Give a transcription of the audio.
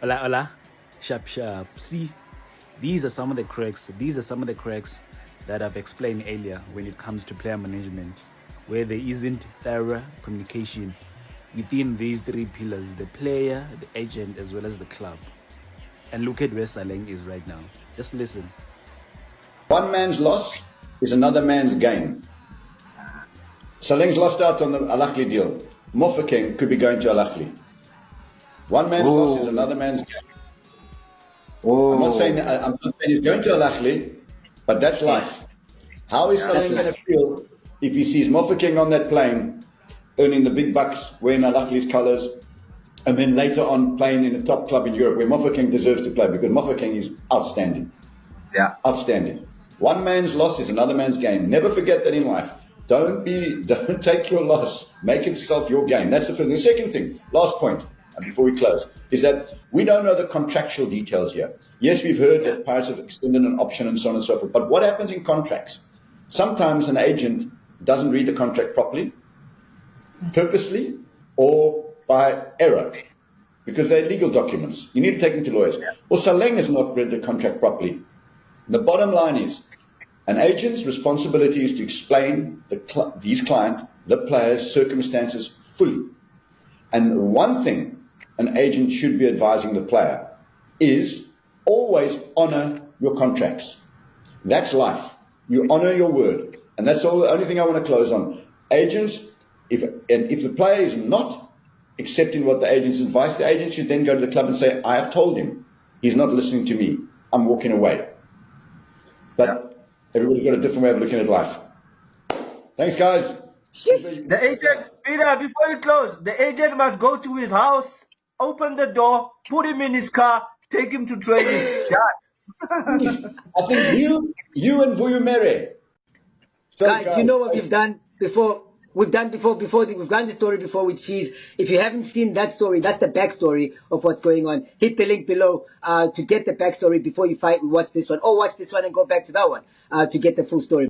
Hola, hola. Sharp, sharp. See, these are some of the cracks. These are some of the cracks that I've explained earlier when it comes to player management, where there isn't thorough communication within these three pillars: the player, the agent, as well as the club. And look at where Saleng is right now. Just listen. One man's loss is another man's gain. Saleng's lost out on the Al Ahly deal. Mofokeng could be going to Al Ahly. One man's loss is another man's gain. I'm not saying he's going to Al Ahly, but that's life. How is Saleng going to feel if he sees Mofokeng on that plane, earning the big bucks, wearing Al Ahly's colours, and then later on playing in a top club in Europe where Mofokeng deserves to play, because Mofokeng is outstanding. Yeah. Outstanding. One man's loss is another man's gain. Never forget that in life. Don't take your loss. Make itself your gain. That's the first. The second thing, last point, before we close, is that we don't know the contractual details here. Yes, we've heard that Pirates have extended an option and so on and so forth. But what happens in contracts? Sometimes an agent doesn't read the contract properly, purposely, or by error, because they're legal documents. You need to take them to lawyers. Or Saleng has not read the contract properly. The bottom line is, an agent's responsibility is to explain his client, the player's circumstances fully. And one thing an agent should be advising the player is always honor your contracts. That's life. You honor your word. And that's the only thing I want to close on. Agents, if the player is not accepting what the agent's advice, the agent should then go to the club and say, I have told him. He's not listening to me. I'm walking away. But everybody's got a different way of looking at life. Thanks, guys. The agent, Peter, before you close, the agent must go to his house, open the door, put him in his car, take him to training. I think you and Vuyu Mere. So guys, you know what we've done before? We've done the story before with Cheese. If you haven't seen that story, that's the backstory of what's going on. Hit the link below to get the backstory before you watch this one, or watch this one and go back to that one to get the full story.